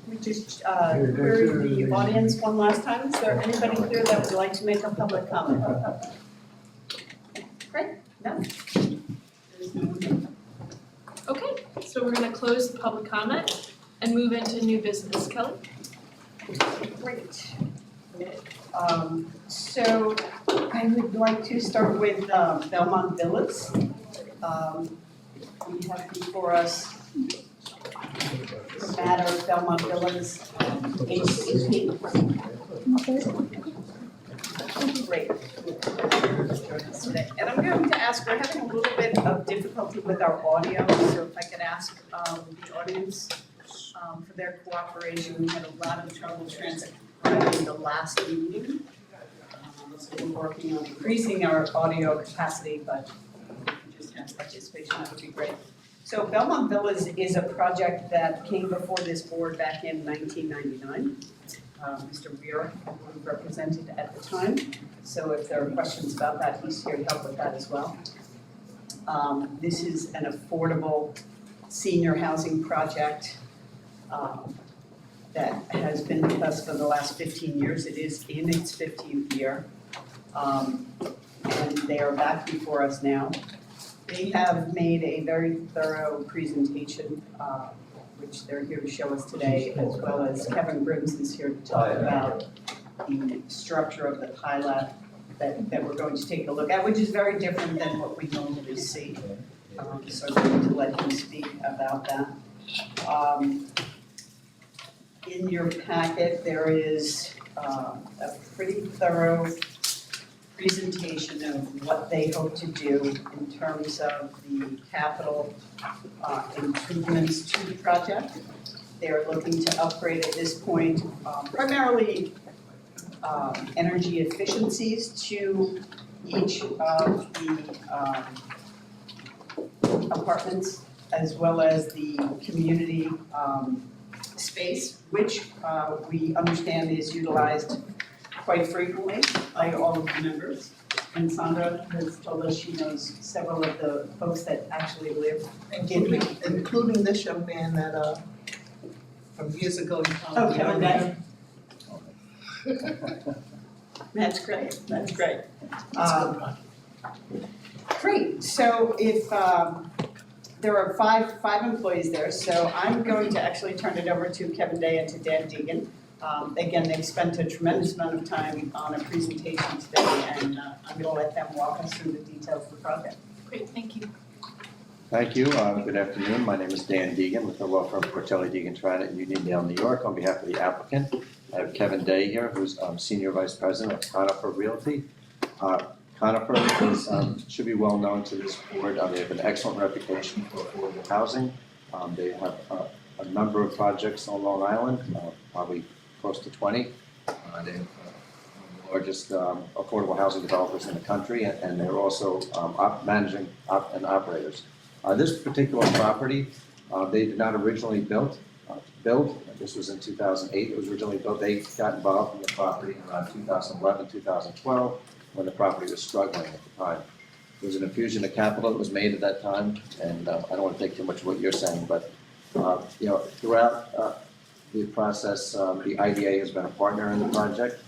We just queried the audience one last time. Is there anybody here that would like to make a public comment? Great, no? Okay, so we're gonna close the public comment and move into new business. Kelly? Great. So I would like to start with Belmont Villas. We have before us the matter of Belmont Villas, HCP. Great. And I'm going to ask, we're having a little bit of difficulty with our audio, so if I could ask the audience for their cooperation. We had a lot of trouble transcribing the last meeting. So we're working on increasing our audio capacity, but if you just have participation, that would be great. So Belmont Villas is a project that came before this board back in 1999. Mr. Weir represented at the time. So if there are questions about that, he's here to help with that as well. This is an affordable senior housing project that has been with us for the last 15 years. It is in its 15th year. And they are back before us now. They have made a very thorough presentation, which they're here to show us today, as well as Kevin Grims is here to talk about the structure of the pilot that we're going to take a look at, which is very different than what we normally see. So I'm going to let him speak about that. In your packet, there is a pretty thorough presentation of what they hope to do in terms of the capital improvements to the project. They're looking to upgrade at this point primarily energy efficiencies to each of the apartments, as well as the community space, which we understand is utilized quite frequently by all of the members. And Sandra has told us she knows several of the folks that actually live including this young man that from years ago. Oh, Kevin Day. That's great, that's great. Great, so if there are five employees there, so I'm going to actually turn it over to Kevin Day and to Dan Deegan. Again, they've spent a tremendous amount of time on a presentation today, and I'm going to let them walk us through the details of the project. Great, thank you. Thank you. Good afternoon. My name is Dan Deegan with the law firm Portelli Deegan Trinett in Uniondale, New York. On behalf of the applicant, I have Kevin Day here, who's Senior Vice President of Conifer Realty. Conifer should be well known to this board. They have an excellent reputation for affordable housing. They have a number of projects on Long Island, probably close to 20. They're one of the largest affordable housing developers in the country, and they're also managing and operators. This particular property, they did not originally build. This was in 2008. It was originally built. They got involved in the property in around 2011, 2012, when the property was struggling at the time. There was an infusion of capital that was made at that time, and I don't want to take too much of what you're saying, but throughout the process, the IDA has been a partner in the project.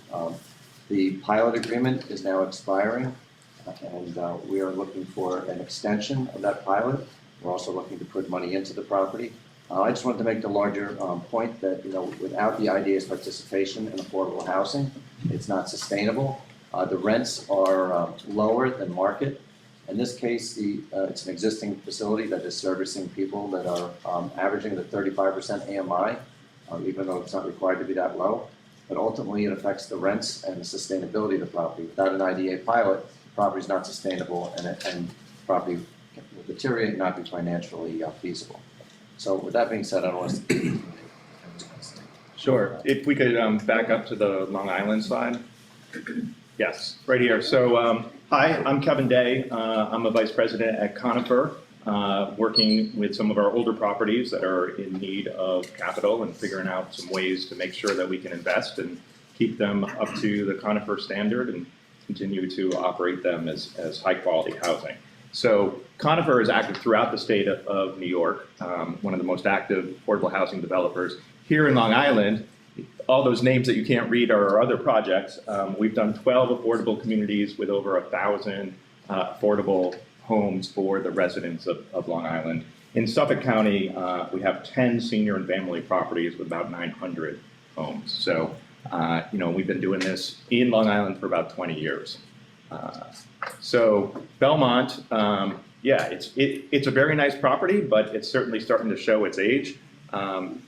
The pilot agreement is now expiring, and we are looking for an extension of that pilot. We're also looking to put money into the property. I just wanted to make the larger point that without the IDA's participation in affordable housing, it's not sustainable. The rents are lower than market. In this case, it's an existing facility that is servicing people that are averaging the 35% AMI, even though it's not required to be that low. But ultimately, it affects the rents and the sustainability of the property. Without an IDA pilot, the property is not sustainable, and the property will deteriorate and not be financially feasible. So with that being said, I don't want to... Sure. If we could back up to the Long Island side. Yes, right here. So, hi, I'm Kevin Day. I'm a vice president at Conifer, working with some of our older properties that are in need of capital and figuring out some ways to make sure that we can invest and keep them up to the Conifer standard and continue to operate them as high quality housing. So Conifer is active throughout the state of New York, one of the most active affordable housing developers here in Long Island, all those names that you can't read are our other projects. We've done 12 affordable communities with over 1,000 affordable homes for the residents of Long Island. In Suffolk County, we have 10 senior and family properties with about 900 homes. So, we've been doing this in Long Island for about 20 years. So Belmont, it's a very nice property, but it's certainly starting to show its age.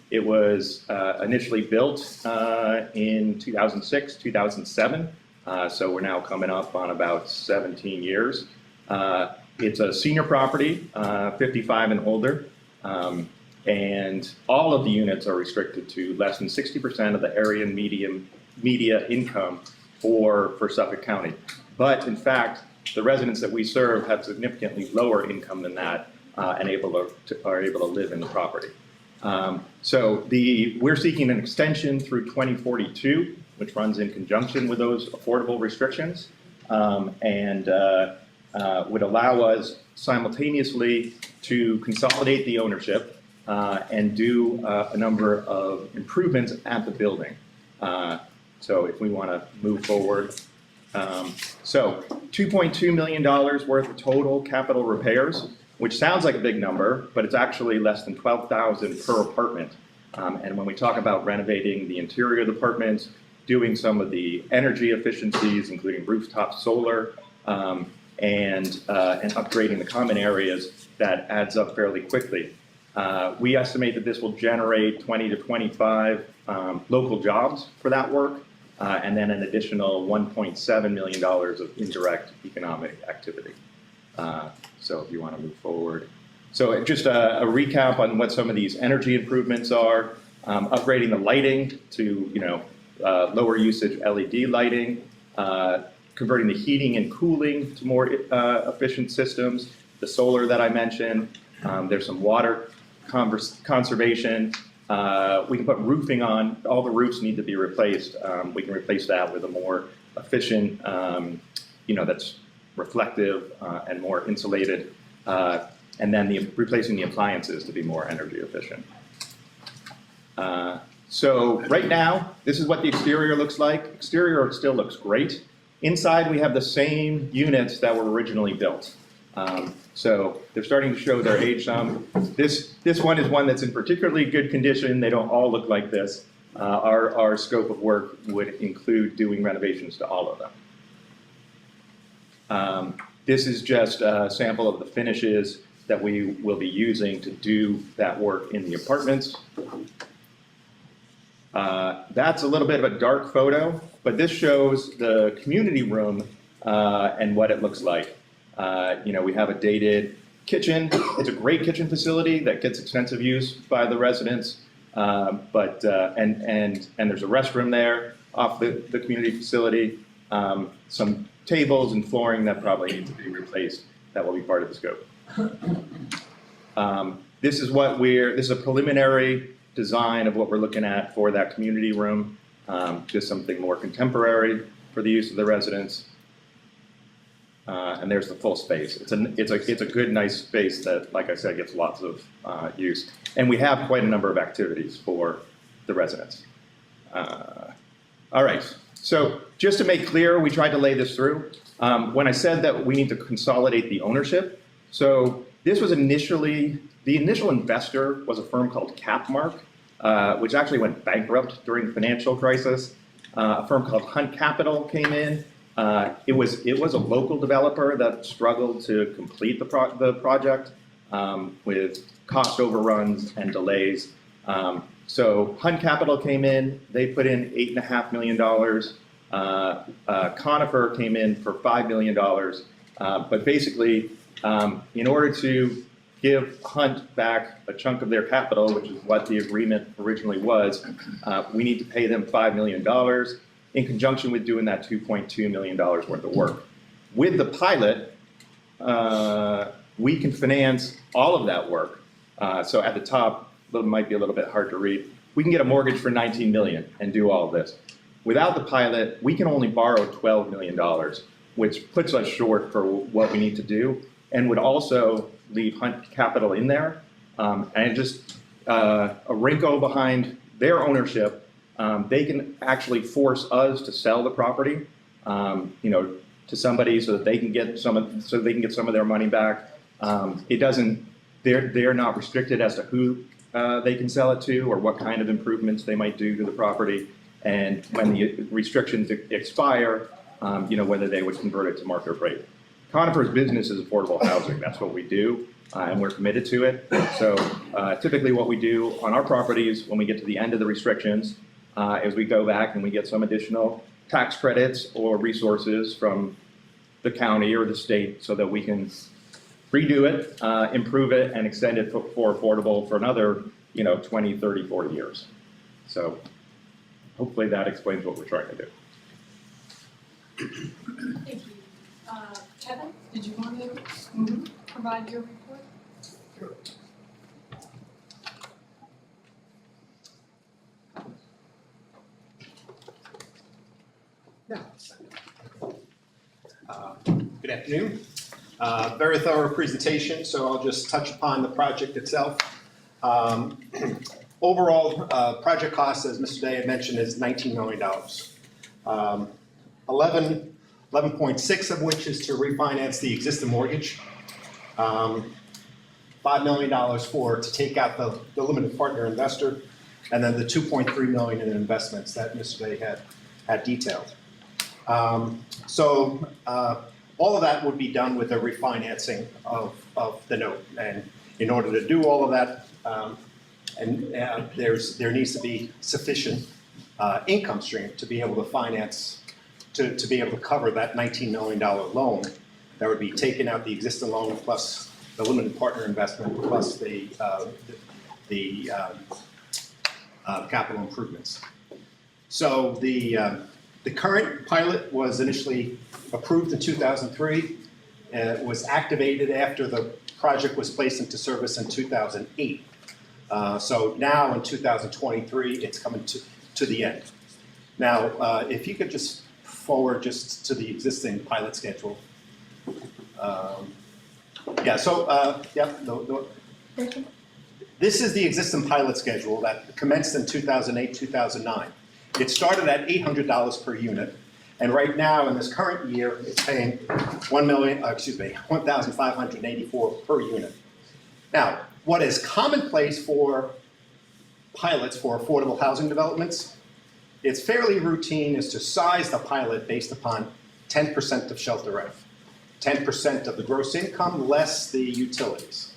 It was initially built in 2006, 2007, so we're now coming up on about 17 years. It's a senior property, 55 and older, and all of the units are restricted to less than 60% of the area and media income for Suffolk County. But in fact, the residents that we serve have significantly lower income than that and are able to live in the property. We're seeking an extension through 2042, which runs in conjunction with those affordable restrictions, and would allow us simultaneously to consolidate the ownership and do a number of improvements at the building. So if we want to move forward. So $2.2 million worth of total capital repairs, which sounds like a big number, but it's actually less than $12,000 per apartment. And when we talk about renovating the interior of the apartments, doing some of the energy efficiencies, including rooftop solar, and upgrading the common areas, that adds up fairly quickly. We estimate that this will generate 20 to 25 local jobs for that work, and then an additional $1.7 million of indirect economic activity. So if you want to move forward. So just a recap on what some of these energy improvements are: upgrading the lighting to lower usage LED lighting, converting the heating and cooling to more efficient systems, the solar that I mentioned. There's some water conservation. We can put roofing on. All the roofs need to be replaced. We can replace that with a more efficient, that's reflective and more insulated. And then replacing the appliances to be more energy efficient. So right now, this is what the exterior looks like. Exterior still looks great. Inside, we have the same units that were originally built. So they're starting to show their age some. This one is one that's in particularly good condition. They don't all look like this. Our scope of work would include doing renovations to all of them. This is just a sample of the finishes that we will be using to do that work in the apartments. That's a little bit of a dark photo, but this shows the community room and what it looks like. We have a dated kitchen. It's a great kitchen facility that gets extensive use by the residents, and there's a restroom there off the community facility. Some tables and flooring that probably need to be replaced. That will be part of the scope. This is a preliminary design of what we're looking at for that community room. Just something more contemporary for the use of the residents. And there's the full space. It's a good, nice space that, like I said, gets lots of use. And we have quite a number of activities for the residents. All right, so just to make clear, we tried to lay this through. When I said that we need to consolidate the ownership, so this was the initial investor was a firm called Capmark, which actually went bankrupt during the financial crisis. A firm called Hunt Capital came in. It was a local developer that struggled to complete the project with cost overruns and delays. So Hunt Capital came in. They put in $8.5 million. Conifer came in for $5 million. But basically, in order to give Hunt back a chunk of their capital, which is what the agreement originally was, we need to pay them $5 million in conjunction with doing that $2.2 million worth of work. With the pilot, we can finance all of that work. So at the top, it might be a little bit hard to read. We can get a mortgage for $19 million and do all of this. Without the pilot, we can only borrow $12 million, which puts us short for what we need to do, and would also leave Hunt Capital in there. And just a wrinkle behind their ownership, they can actually force us to sell the property, to somebody so that they can get some of their money back. They're not restricted as to who they can sell it to or what kind of improvements they might do to the property. And when the restrictions expire, whether they would convert it to market rate. Conifer's business is affordable housing. That's what we do, and we're committed to it. So typically what we do on our properties when we get to the end of the restrictions is we go back and we get some additional tax credits or resources from the county or the state so that we can redo it, improve it, and extend it for affordable for another 20, 30, 40 years. So hopefully that explains what we're trying to do. Thank you. Kevin, did you want to provide your report? Sure. Good afternoon. Very thorough presentation, so I'll just touch upon the project itself. Overall, project cost, as Mr. Day had mentioned, is $19 million. 11.6 of which is to refinance the existing mortgage. $5 million to take out the limited partner investor, and then the $2.3 million in investments that Mr. Day had detailed. All of that would be done with a refinancing of the note. And in order to do all of that, there needs to be sufficient income stream to be able to finance, to be able to cover that $19 million loan that would be taking out the existing loan plus the limited partner investment plus the capital improvements. So the current pilot was initially approved in 2003. It was activated after the project was placed into service in 2008. So now in 2023, it's coming to the end. Now, if you could just forward just to the existing pilot schedule. This is the existing pilot schedule that commenced in 2008, 2009. It started at $800 per unit, and right now in this current year, it's paying $1,584 per unit. Now, what is commonplace for pilots for affordable housing developments, it's fairly routine is to size the pilot based upon 10% of shelter rent, 10% of the gross income less the utilities.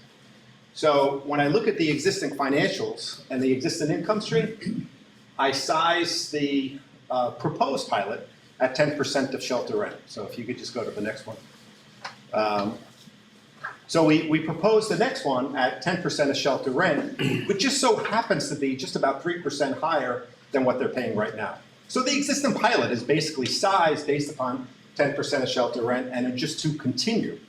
So when I look at the existing financials and the existing income stream, I size the proposed pilot at 10% of shelter rent. So if you could just go to the next one. So we propose the next one at 10% of shelter rent, which just so happens to be just about 3% higher than what they're paying right now. So the existing pilot is basically sized based upon 10% of shelter rent, and it's just to continue.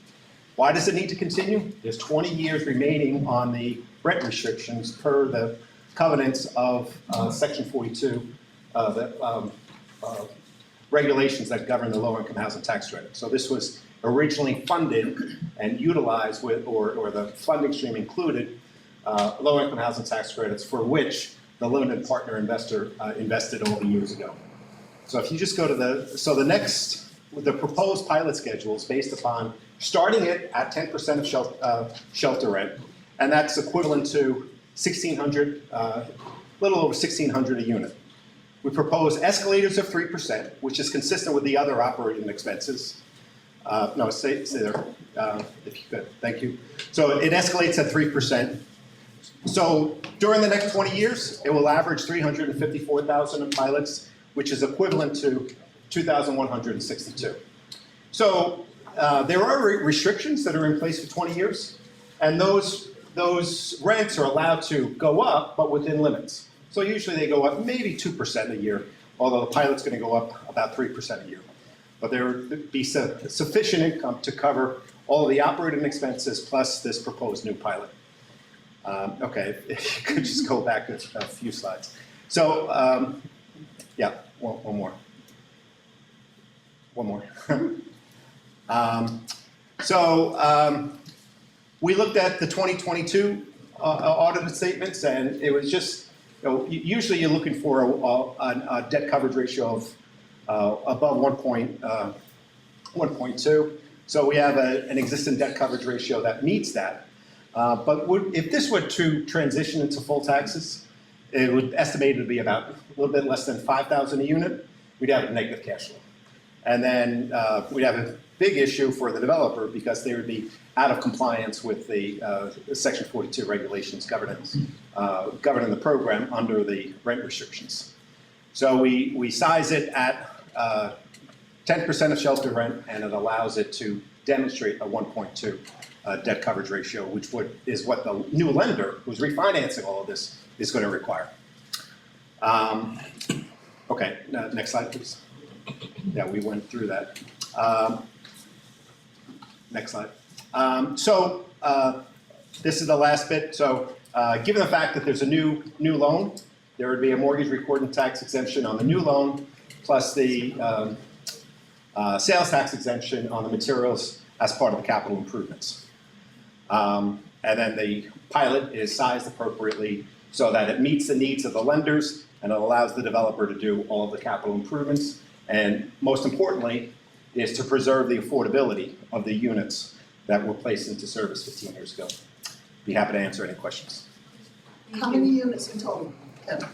Why does it need to continue? There's 20 years remaining on the rent restrictions per the covenants of Section 42, the regulations that govern the low-income housing tax credit. So this was originally funded and utilized with, or the funding stream included low-income housing tax credits for which the limited partner investor invested all the years ago. So if you just go to the proposed pilot schedule is based upon starting it at 10% of shelter rent, and that's equivalent to $1,600, little over $1,600 a unit. We propose escalators of 3%, which is consistent with the other operating expenses. No, stay there, if you could, thank you. So it escalates at 3%. So during the next 20 years, it will average 354,000 in pilots, which is equivalent to 2,162. So there are restrictions that are in place for 20 years, and those rents are allowed to go up, but within limits. So usually they go up maybe 2% a year, although the pilot's going to go up about 3% a year. But there would be sufficient income to cover all of the operating expenses plus this proposed new pilot. Okay, if you could just go back a few slides. So, yeah, one more. One more. We looked at the 2022 audited statements, and it was just Usually you're looking for a debt coverage ratio of above 1.2. So we have an existing debt coverage ratio that meets that. But if this were to transition into full taxes, it would estimate to be about a little bit less than 5,000 a unit. We'd have a negative cash flow. And then we'd have a big issue for the developer because they would be out of compliance with the Section 42 regulations governing the program under the rent restrictions. So we size it at 10% of shelter rent, and it allows it to demonstrate a 1.2 debt coverage ratio, which is what the new lender who's refinancing all of this is going to require. Okay, next slide, please. Yeah, we went through that. Next slide. This is the last bit. So given the fact that there's a new loan, there would be a mortgage recording tax exemption on the new loan, plus the sales tax exemption on the materials as part of the capital improvements. And then the pilot is sized appropriately so that it meets the needs of the lenders and it allows the developer to do all of the capital improvements. And most importantly, is to preserve the affordability of the units that were placed into service 15 years ago. Be happy to answer any questions. How many units in total, Kevin?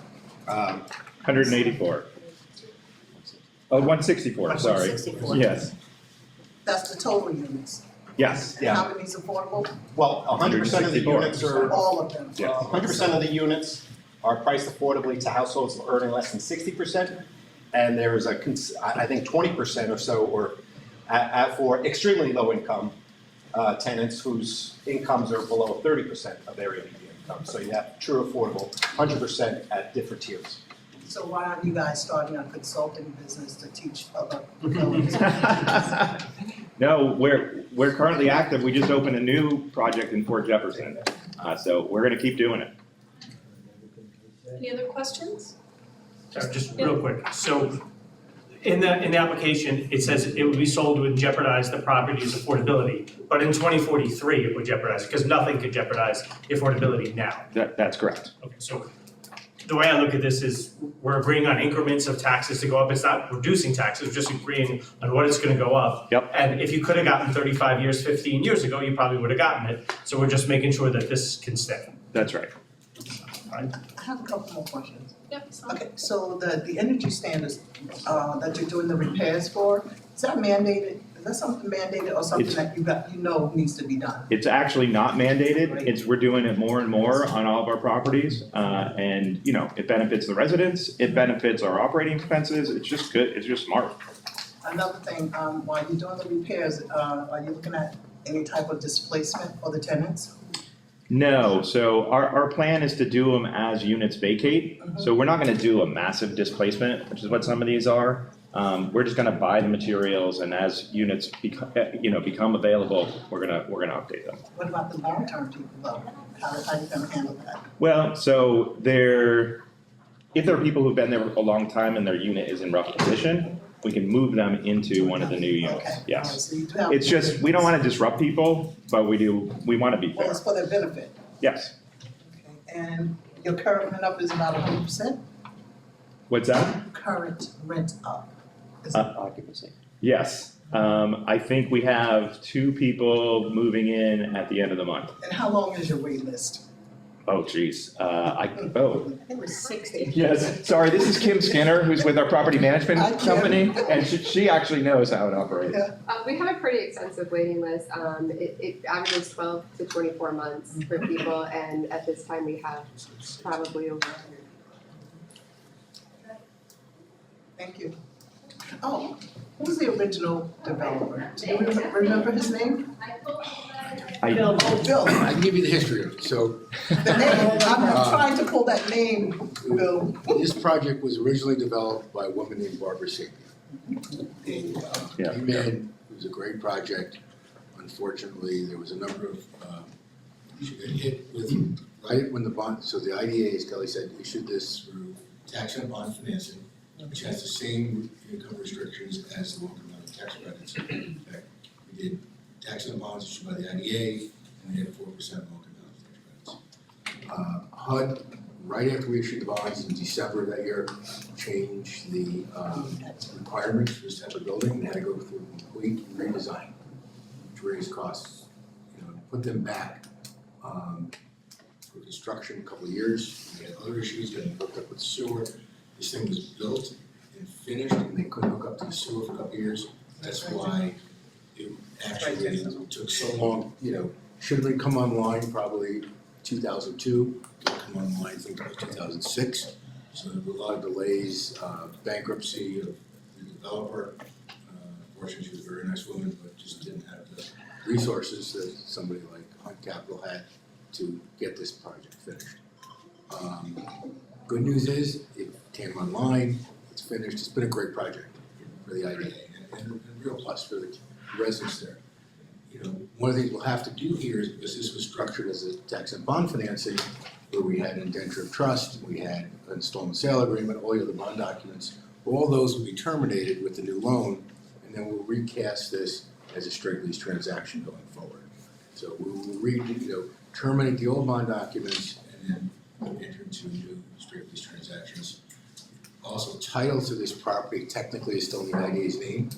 184. Oh, 164, sorry. 164. Yes, That's the total units. yes, And how many is affordable? Well, 100% of the 164. units are, All of them. Yes. 100% of the units are priced affordably to households earning less than 60%. And there's I think 20% or so or for extremely low income tenants whose incomes are below 30% of area median income. So you have true affordable, 100% at different tiers. So why aren't you guys starting a consulting business to teach other developers? No, we're currently active. We just opened a new project in Fort Jefferson. So we're gonna keep doing it. Any other questions? Sorry, just real quick. So in the application, it says it would be sold would jeopardize the property's affordability. But in 2043, it would jeopardize it because nothing could jeopardize the affordability now. That's correct. Okay, so the way I look at this is we're agreeing on increments of taxes to go up. It's not reducing taxes, we're just agreeing on what it's gonna go up. Yep. And if you could have gotten 35 years, 15 years ago, you probably would have gotten it. So we're just making sure that this can stay. That's right. I have a couple more questions. Yep, it's fine. Okay, so the energy standards that you're doing the repairs for, is that mandated? Is that something mandated or something It's- that you know needs to be done? It's actually not mandated. Right. We're doing it more and more on all of our properties. And, you know, it benefits the residents, it benefits our operating expenses. It's just good, it's just smart. Another thing, while you're doing the repairs, are you looking at any type of displacement for the tenants? No, so our plan is to do them as units vacate. So we're not gonna do a massive displacement, which is what some of these are. We're just gonna buy the materials and as units become available, we're gonna update them. What about the long-term people though? How are you gonna handle that? Well, so if there are people who've been there a long time and their unit is in rough condition, we can move them into one of the new units, Okay, all right, yes. so you do have. It's just, we don't wanna disrupt people, but we wanna be Well, fair, it's for their benefit. yes. Okay, and your current rent up is about 100%? What's that? Current rent up. Is Occupancy. Yes, I think we have 2 people moving in at the end of the month. And how long is your wait list? Oh, geez, I think it was 60. Yes, sorry, this is Kim Skinner, who's with our property management Hi, Kim. company, and she actually knows how it operates. Yeah. We have a pretty extensive waiting list. It averages 12 to 24 months for people, and at this time we have probably over 100. Thank you. Oh, who was the original developer? Do you remember his name? Bill. Oh, Bill. I can give you the history of it. So The name, I'm trying to pull that name, Bill. this project was originally developed by a woman named Barbara Sapien. Yeah. It was a great project. Unfortunately, there was a number of, she got hit with, right when the bond, so the IDA, as Kelly said, issued this through tax and bond financing, which has the same income restrictions as the local amount of tax credits. In fact, we did tax and bonds issued by the IDA, and they had 4% local amount of tax credits. HUD right after we issued the bonds in December of that year, changed the requirements for this type of building, and had to go through a complete redesign, to raise costs, put them back for construction a couple of years. We had other issues getting hooked up with sewer. This thing was built and finished, and they couldn't hook up to the sewer for a couple of years. That's why it actually took so long, should have come online probably 2002, didn't come online, I think it was 2006. So there were a lot of delays, bankruptcy of the developer. Unfortunately, she was a very nice woman, but just didn't have the resources that somebody like Hunt Capital had to get this project finished. Good news is, it came online, it's finished, it's been a great project for the IDA, and a real plus for the residents there. One of the things we'll have to do here is, because this was structured as a tax and bond financing, where we had an indenture of trust, we had an installment sale agreement, all the other bond documents, all those will be terminated with the new loan, and then we'll recast this as a straight lease transaction going forward. So we will terminate the old bond documents and then enter into new straight lease transactions. Also, title to this property technically is still in the IDA's name,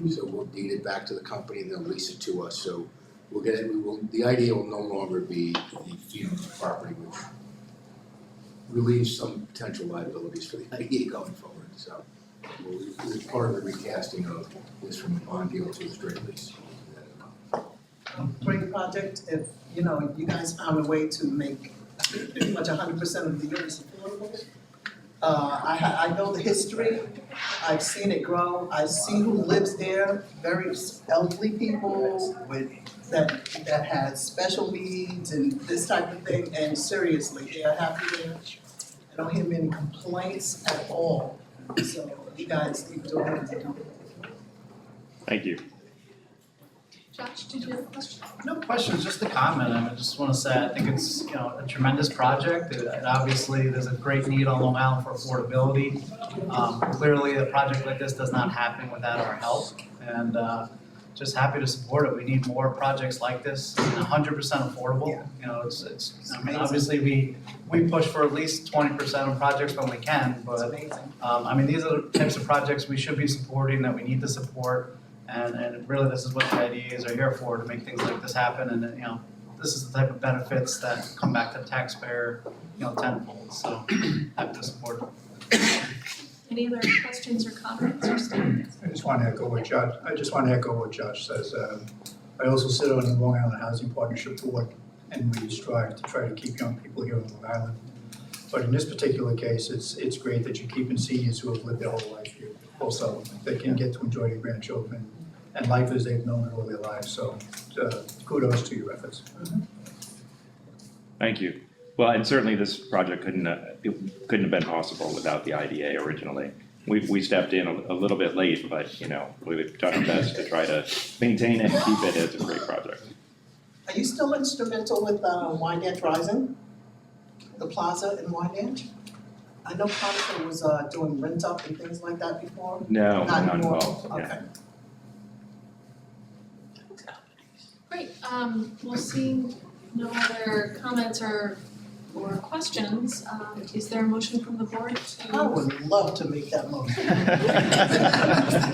so we'll deed it back to the company and they'll lease it to us. So we'll get it. The IDA will no longer be the fee on the property, which relieves some potential liabilities for the IDA going forward. So it's part of the recasting of this from a bond deal to a straight lease. Great project. If, you guys found a way to make pretty much 100% of the units affordable. I know the history, I've seen it grow, I see who lives there, very elderly people that has special needs and this type of thing, and seriously, they are happy there. I don't hear many complaints at all, so you guys keep doing it. Thank you. Josh, did you have a question? No questions, just a comment. I just want to say I think it's a tremendous project. And obviously, there's a great need on Long Island for affordability. Clearly, a project like this does not happen without our help, and just happy to support it. We need more projects like this, 100% affordable. It's. I mean, obviously, we push for at least 20% of projects when we can, but these are the types of projects we should be supporting, that we need to support. And really, this is what the IDAs are here for, to make things like this happen. And this is the type of benefits that come back to the taxpayer, tenfold. So happy to support it. Any other questions or comments or statements? I just want to echo what Josh says. I also sit on the Long Island Housing Partnership Board, and we strive to try to keep young people here on Long Island. But in this particular case, it's great that you're keeping seniors who have lived their whole life here. Also, they can get to enjoy their grandchildren and life as they've known it all their lives. So kudos to your efforts. Thank you. Well, and certainly this project couldn't have been possible without the IDA originally. We stepped in a little bit late, but we've done our best to try to maintain it and keep it as a great project. Are you still instrumental with Wyandanch Rising? The plaza in Wyandanch? I know Conifer was doing rent up and things like that before. No, Not not anymore? involved. Okay. Yeah. Great, well, seeing no other comments or questions, is there a motion from the board to? I would love to make that motion.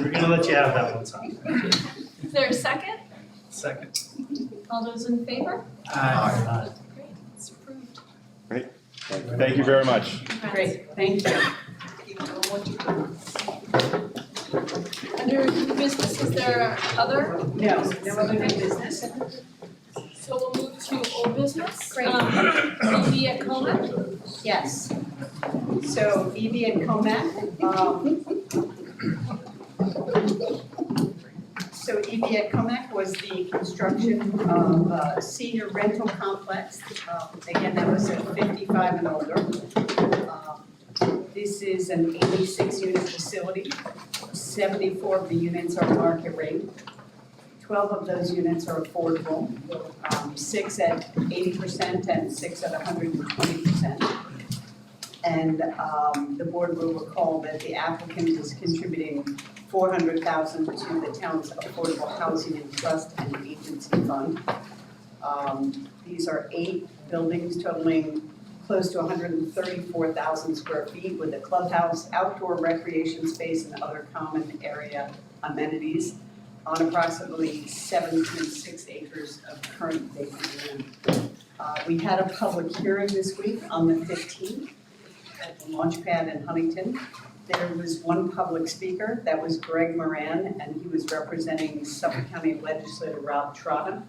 We're gonna let you have that one, Tom. Is there a second? Second. All those in favor? Aye. Great, it's approved. Thank you very much. Great, thank you. Keep doing what you do. Under new business, is there other? No other new business? So we'll move to old business. Great. EB at Comac? Yes. So EB and Comac, so EB at Comac was the construction of a senior rental complex. Again, that was at 55 and older. This is an 86-unit facility. 74 of the units are market rate. 12 of those units are affordable, 6 at 80% and 6 at 120%. And the board will recall that the applicant is contributing $400,000 to the town's Affordable Housing and Trust and Agency Fund. These are 8 buildings totaling close to 134,000 square feet with a clubhouse, outdoor recreation space, and other common area amenities on approximately 7.6 acres of current vacant land. We had a public hearing this week on the 15th at the Launchpad in Huntington. There was one public speaker, that was Greg Moran, and he was representing Suffolk County Legislator Rob Trotta.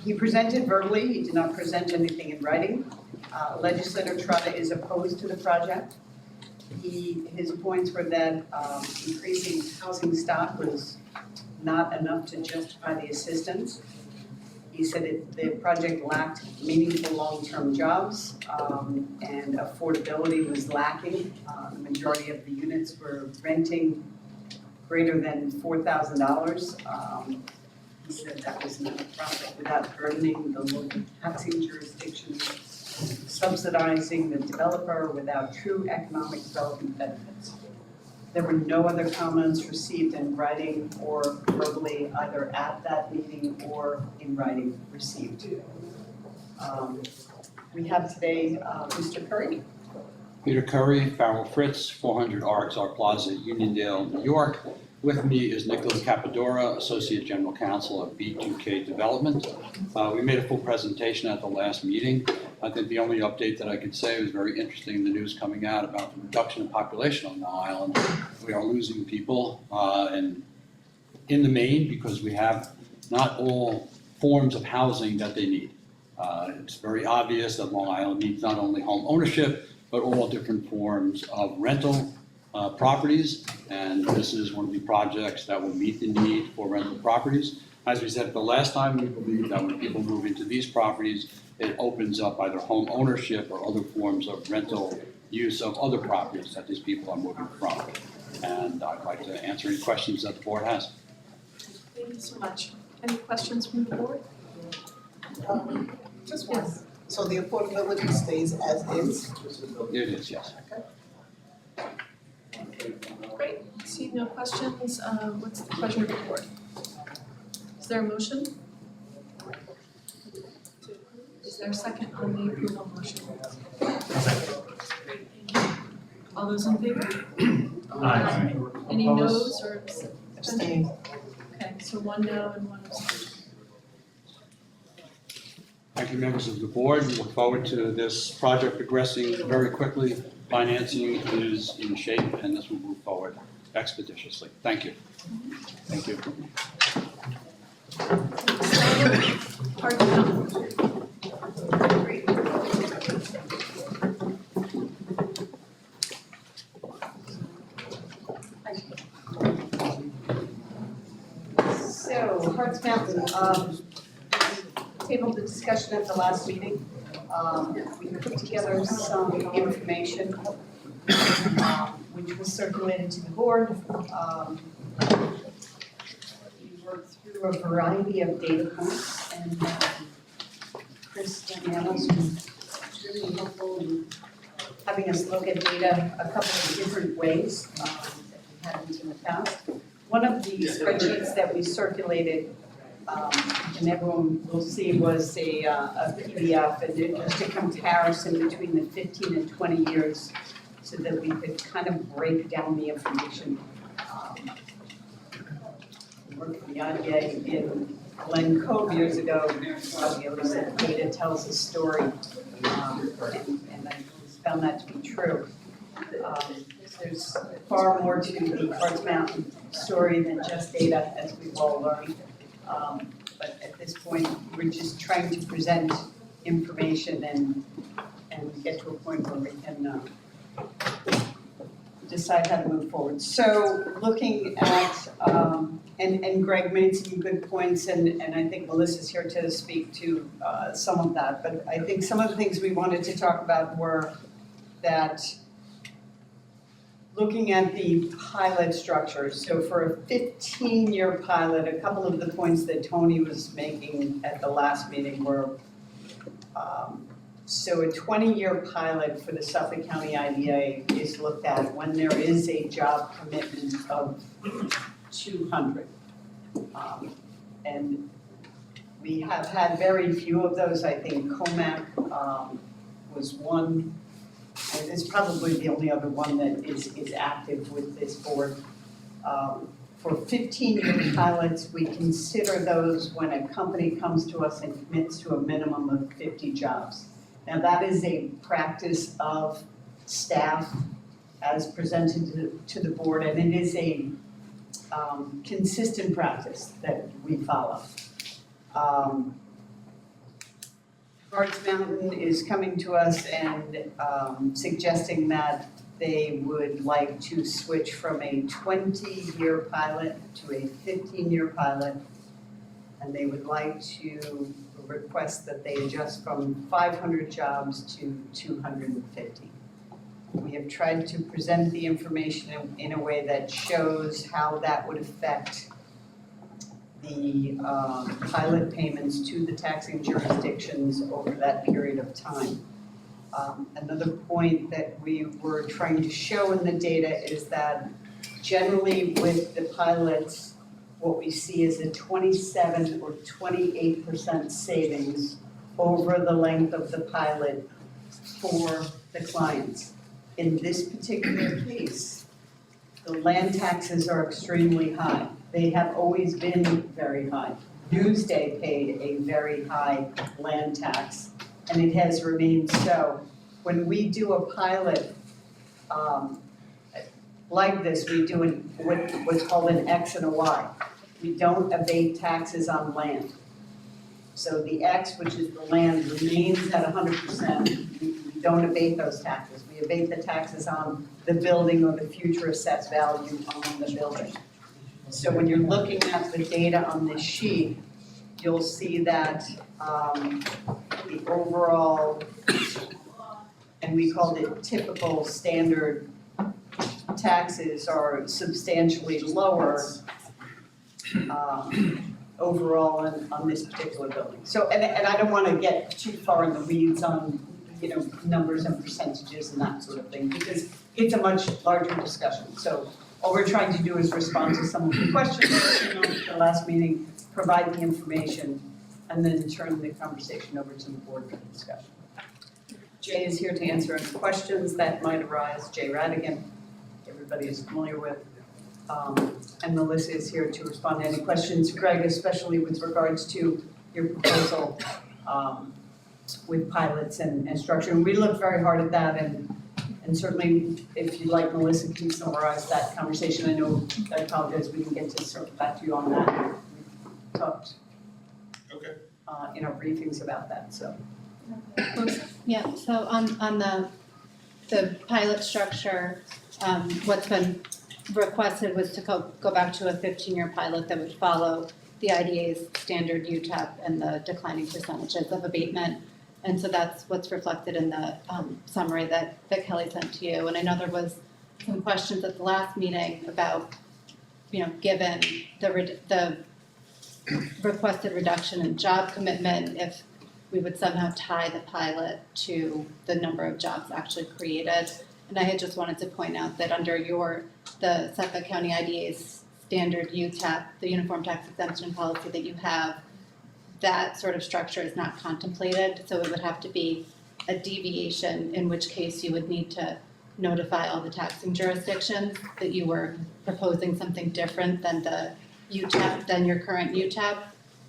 He presented verbally, he did not present anything in writing. Legislator Trotta is opposed to the project. His points were that increasing housing stock was not enough to justify the assistance. He said the project lacked meaningful long-term jobs, and affordability was lacking. The majority of the units were renting greater than $4,000. He said that was not a profit without burdening the local taxing jurisdictions, subsidizing the developer without true economic development benefits. There were no other comments received in writing or verbally, either at that meeting or in writing received. We have today Mr. Curry. Peter Curry, Farrell Fritz, 400 RXR Plaza, Uniondale, New York. With me is Nicholas Capadora, Associate General Counsel of B2K Development. We made a full presentation at the last meeting. I think the only update that I could say was very interesting, the news coming out about the reduction in population on Long Island. We are losing people, and in the main, because we have not all forms of housing that they need. It's very obvious that Long Island needs not only home ownership, but all different forms of rental properties, and this is one of the projects that will meet the need for rental properties. As we said the last time, we believe that when people move into these properties, it opens up either home ownership or other forms of rental use of other properties that these people are moving from. And I'd like to answer any questions that the board has. Thank you so much. Any questions from the board? Just one. Yes. So the affordability stays as is? It is, yes. Great. Seeing no questions, what's the pleasure of the board? Is there a motion? Is there a second on the approval motion? Great, thank you. All those in favor? Aye. Any noes or abstentions? Abstain. Okay, so one no and one abstention. Thank you, members of the board. We look forward to this project progressing very quickly. Financing is in shape, and this will move forward expeditiously. Thank you. Thank you. Hard to count. Great. So, Harts Mountain, tabled the discussion at the last meeting. We put together some information, which was circulated to the board. We worked through a variety of data points, and Chris Daniels was extremely helpful in having us look at data a couple of different ways that we hadn't in the past. One of the spreadsheets that we circulated, and everyone will see, was a PDF, and it just a comparison between the 15 and 20 years so that we could kind of break down the information. We worked with the IDA in Glen Cove years ago, we always said data tells a story, and I always found that to be true. There's far more to the Harts Mountain story than just data, as we've all learned. But at this point, we're just trying to present information and get to a point where we can decide how to move forward. So looking at, and Greg made some good points, and I think Melissa's here to speak to some of that. But I think some of the things we wanted to talk about were that looking at the pilot structures. So for a 15-year pilot, a couple of the points that Tony was making at the last meeting were, so a 20-year pilot for the Suffolk County IDA is looked at when there is a job commitment of 200. And We have had very few of those. I think Comac was one, and it's probably the only other one that is active with this board. For 15-year pilots, we consider those when a company comes to us and commits to a minimum of 50 jobs. Now, that is a practice of staff as presented to the board, and it is a consistent practice that we follow. Harts Mountain is coming to us and suggesting that they would like to switch from a 20-year pilot to a 15-year pilot, and they would like to request that they adjust from 500 jobs to 250. We have tried to present the information in a way that shows how that would affect the pilot payments to the taxing jurisdictions over that period of time. Another point that we were trying to show in the data is that generally with the pilots, what we see is a 27 or 28% savings over the length of the pilot for the clients. In this particular case, the land taxes are extremely high. They have always been very high. Newsday paid a very high land tax, and it has remained so. When we do a pilot like this, we do what's called an X and a Y. We don't abate taxes on land. So the X, which is the land, remains at 100%. We don't abate those taxes. We abate the taxes on the building or the future assessed value on the building. So when you're looking at the data on this sheet, you'll see that the overall, and we called it typical standard taxes, are substantially lower overall on this particular building. So, and I don't want to get too far in the weeds on, numbers and percentages and that sort of thing, because it's a much larger discussion. So all we're trying to do is respond to some of the questions at the last meeting, provide the information, and then turn the conversation over to the board for discussion. Jay is here to answer any questions that might arise. Jay Radigan, everybody is familiar with. And Melissa is here to respond to any questions. Greg, especially with regards to your proposal with pilots and structure. And we looked very hard at that, and certainly if you'd like, Melissa can summarize that conversation. I know, I apologize, we didn't get to circle back to you on that. We talked in our briefings about that, so. Yeah, so on the pilot structure, what's been requested was to go back to a 15-year pilot that would follow the IDA's standard UTAP and the declining percentages of abatement. And so that's what's reflected in the summary that Kelly sent to you. And I know there was some questions at the last meeting about, given the requested reduction in job commitment, if we would somehow tie the pilot to the number of jobs actually created. And I had just wanted to point out that under the Suffolk County IDA's standard UTAP, the Uniform Tax Exemption policy that you have, that sort of structure is not contemplated. So it would have to be a deviation, in which case you would need to notify all the taxing jurisdictions that you were proposing something different than the UTAP, than your current UTAP.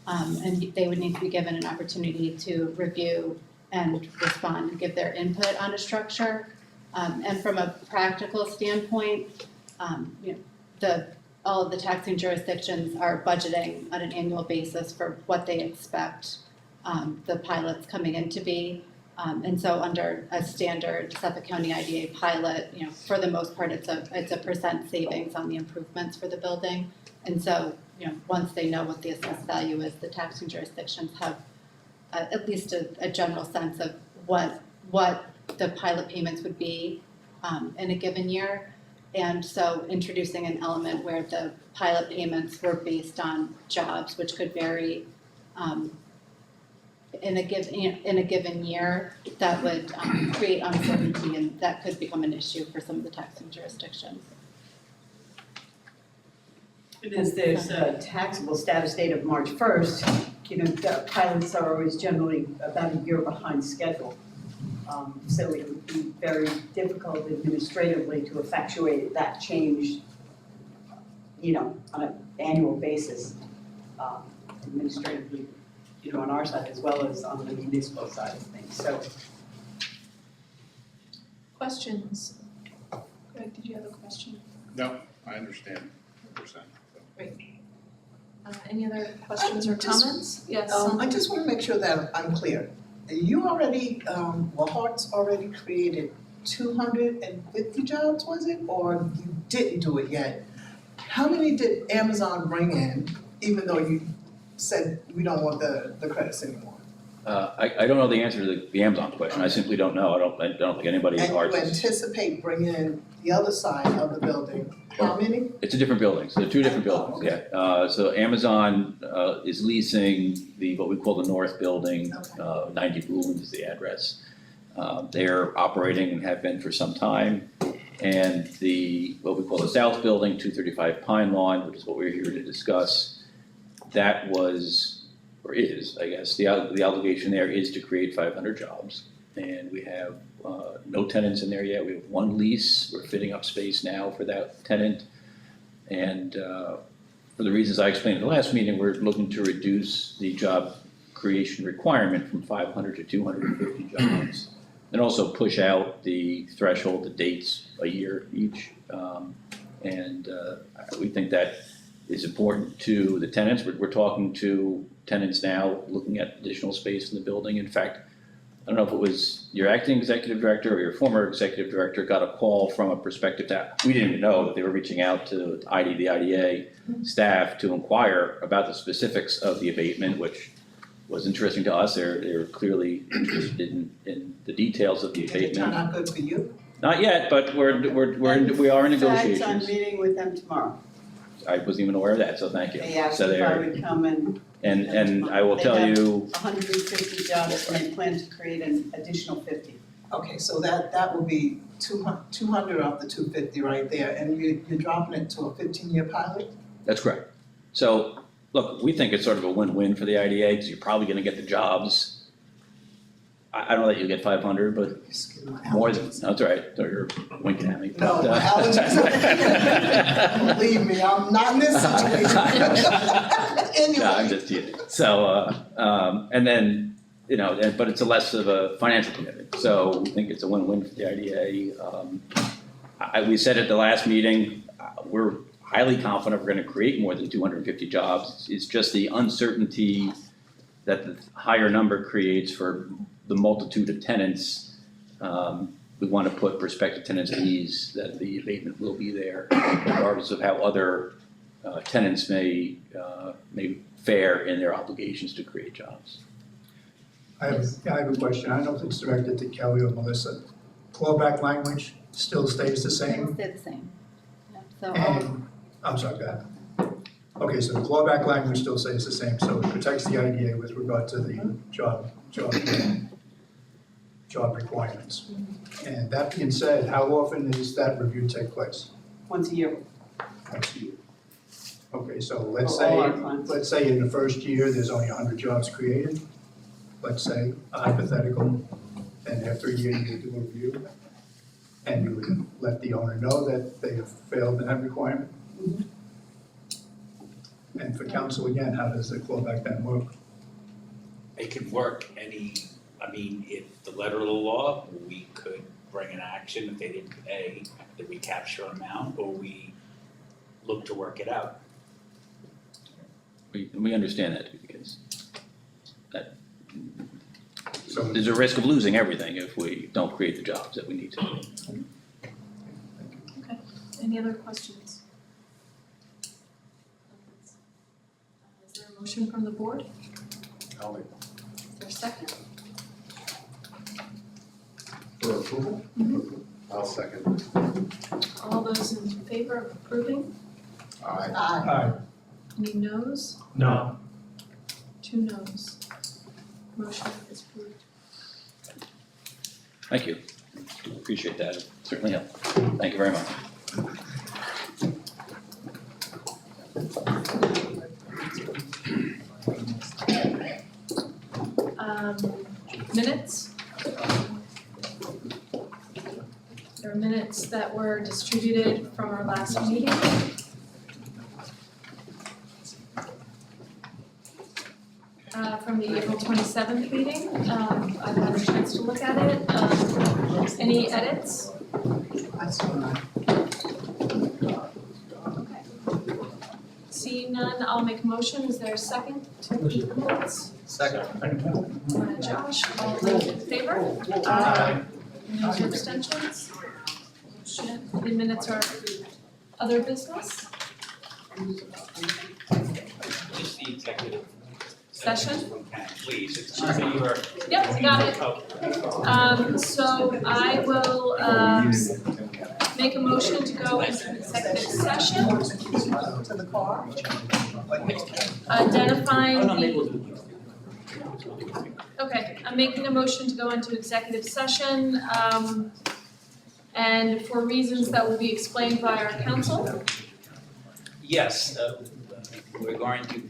And they would need to be given an opportunity to review and respond and give their input on a structure. And from a practical standpoint, all of the taxing jurisdictions are budgeting on an annual basis for what they expect the pilots coming in to be. And so under a standard Suffolk County IDA pilot, for the most part, it's a percent savings on the improvements for the building. And so, once they know what the assessed value is, the taxing jurisdictions have at least a general sense of what the pilot payments would be in a given year. And so introducing an element where the pilot payments were based on jobs, which could vary in a given year, that would create uncertainty, and that could become an issue for some of the taxing jurisdictions. Because there's a taxable status date of March 1st, the pilots are always generally about a year behind schedule. So it would be very difficult administratively to effectuate that change, on an annual basis, administratively, on our side as well as on the municipal side of things, so. Questions? Greg, did you have a question? No, I understand 100%. Any other questions or comments? Yes. I just want to make sure that I'm clear. You already, Hart's already created 250 jobs, was it? Or you didn't do it yet? How many did Amazon bring in, even though you said we don't want the credits anymore? I don't know the answer to the Amazon question. I simply don't know. I don't think anybody in And Hart's. you anticipate bringing in the other side of the building, how many? It's a different building, so they're two different Oh, buildings, okay. yeah. So Amazon is leasing what we call the North Building, 90 Blueland is the address. They're operating and have been for some time. And what we call the South Building, 235 Pine Lawn, which is what we're here to discuss, that was, or is, I guess, the obligation there is to create 500 jobs. And we have no tenants in there yet. We have one lease. We're fitting up space now for that tenant. And for the reasons I explained at the last meeting, we're looking to reduce the job creation requirement from 500 to 250 jobs. And also push out the threshold, the dates a year each. We think that is important to the tenants. We're talking to tenants now, looking at additional space in the building. In fact, I don't know if it was your acting executive director or your former executive director got a call from a prospective that we didn't even know that they were reaching out to the IDA staff to inquire about the specifics of the abatement, which was interesting to us. They're clearly interested in the details of the Did it turn abatement. out good for you? Not yet, but we are in In fact, I'm negotiations. meeting with them tomorrow. I wasn't even aware of that, so thank you. They asked So if I they're, would come and and I will tell you, 150 jobs, and they plan to create an additional 50. Okay, so that would be 200 off the 250 right there, and you're dropping it to a 15-year pilot? that's correct. So, look, we think it's sort of a win-win for the IDA, because you're probably gonna get the jobs. I don't know that you'll get 500, but Excuse my more than, allergies. no, that's all right, you're winking at me. No, but, my allergies. Believe me, I'm not in this situation. No, I'm Anyway, just teasing. So, and then, but it's a less of a financial commitment. So we think it's a win-win for the IDA. We said at the last meeting, we're highly confident we're gonna create more than 250 jobs. It's just the uncertainty that the higher number creates for the multitude of tenants. We wanna put prospective tenants at ease that the abatement will be there, regardless of how other tenants may fare in their obligations to create jobs. I have a question. I don't know if it's directed to Kelly or Melissa. Clawback language still stays the same? Stay the same. Yeah, so all, And, I'm sorry, go ahead. Okay, so the clawback language still stays the same, so it protects the IDA with regard to the job requirements. And that being said, how often does that review take place? Once a year. Once a year. Okay, so For all our clients. let's say in the first year, there's only 100 jobs created, let's say, a hypothetical, and after a year, you do a review, and you would let the owner know that they have failed in that requirement. And for council, again, how does the clawback then work? It could work if the letter of the law, we could bring an action if they didn't pay the recapture amount, or we look to work it out. We understand that to be the case. So There's a risk of losing everything if we don't create the jobs that we need to. Okay, any other questions? Is there a motion from the board? I'll make Is there a second? for approval? I'll second. All those in favor of approving? Aye. Aye. Any noes? No. 2 noes. Motion is approved. Thank you. Appreciate that. It certainly helped. Thank you very much. There are minutes that were distributed from our last meeting. From the April 27th meeting. I've had a chance to look at it. Any edits? I saw that. Okay. Seeing none, I'll make a motion. Is there a second to the minutes? Second. Josh, all those in favor? Aye. Any abstentions? The minutes are other business? Just the executive Session? please, it's not your. Yep, got it. So I will, make a motion to go into executive session. To the car. Identifying the. Okay, I'm making a motion to go into executive session, and for reasons that will be explained by our counsel. Yes, we're going to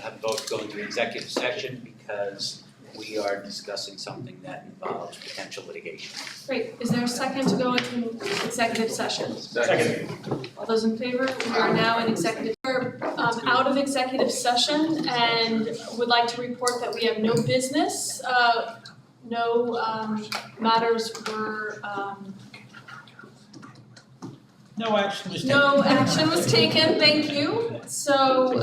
have a vote to go into executive session because we are discussing something that involves potential litigation. Great, is there a second to go into executive session? Second. All those in favor? We are now in executive, we're out of executive session and would like to report that we have no business, no matters were, No action was taken. no action was taken, thank you. So,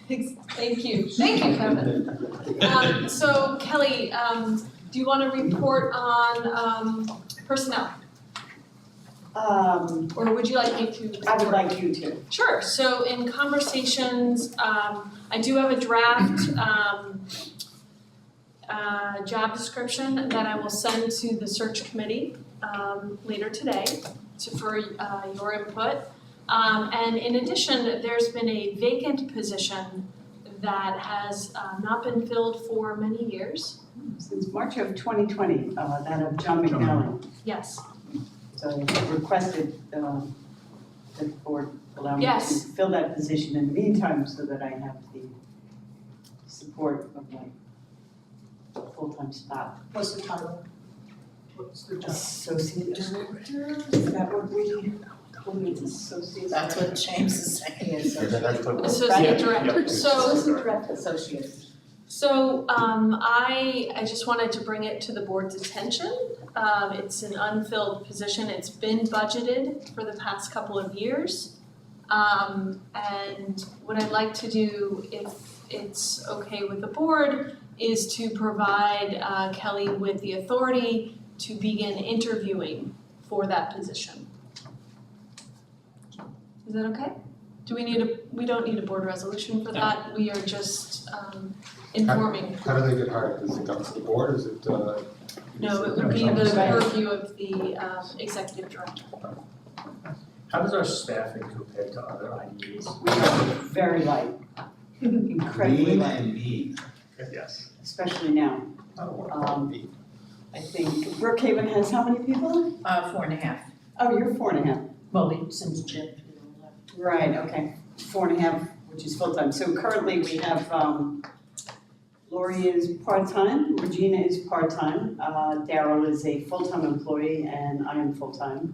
thank you, Kevin. So Kelly, do you want to report on personnel? Or would you like me to? I would like you to. Sure, so in conversations, I do have a draft job description that I will send to the search committee later today for your input. And in addition, there's been a vacant position that has not been filled for many years. Since March of 2020, that of John McNally. Yes. So I requested that the board allow me to Yes. fill that position in the meantime so that I have the support of my full-time staff. What's the title? What's the job? Associate Director, is that what we, it's Associate? That's what James is saying. Associate Director, so. Associate Director, Associate. So I just wanted to bring it to the board's attention. It's an unfilled position. It's been budgeted for the past couple of years. And what I'd like to do, if it's okay with the board, is to provide Kelly with the authority to begin interviewing for that position. Is that okay? We don't need a board resolution for that. We are just informing. How do they get hired? Does it come to the board, is it, No, it would be the purview of the executive director. How does our staffing compare to other IDEs? We are very light, incredibly light, mean. Yes. especially now. I think Brookhaven has how many people? 4.5. Oh, you're 4.5. Well, since Jeff. Right, okay, 4.5, which is full-time. So currently we have, Lori is part-time, Regina is part-time, Daryl is a full-time employee, and I am full-time.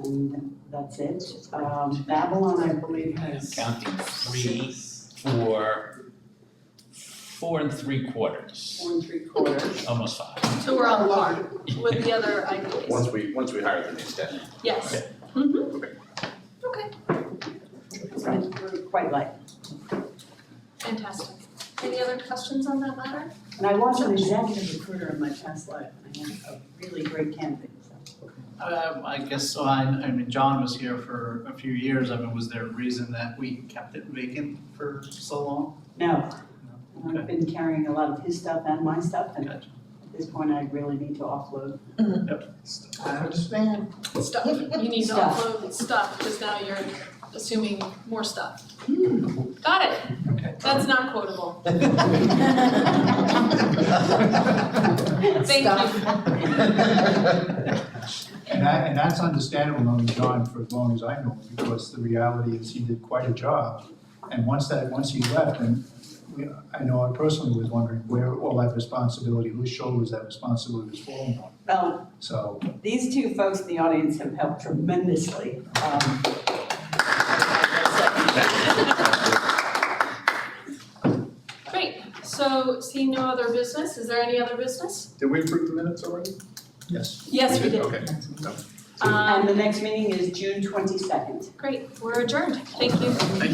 And that's it. Babylon, I believe, has. Counting 3 for 4 3/4. 4 3/4. Almost 5. So we're on par with the other IDAs. Once we hire the new staff. Yes. Okay, So we're quite light. fantastic. Any other questions on that matter? And I was an executive recruiter in my past life, and I had a really great candidate, so. I guess so. I mean, John was here for a few years. I mean, was there a reason that we kept it vacant for so long? No. And I've been carrying a lot of his stuff and my stuff, and at Gotcha. this point, I really need to offload. I understand. Stuff, you need to Stuff. upload stuff, because now you're assuming more stuff. Got it, Okay. that's not quotable. Thank you. And that's understandable, knowing John for as long as I know him, because the reality is he did quite a job. And once he left, and I know I personally was wondering where all that responsibility, whose shoulders that responsibility was falling on. Well, So, these two folks in the audience have helped tremendously. Great, so seeing no other business, is there any other business? Did we approve the minutes already? yes. Yes, we did. Okay. And the next meeting is June 22nd. Great, we're adjourned, thank you.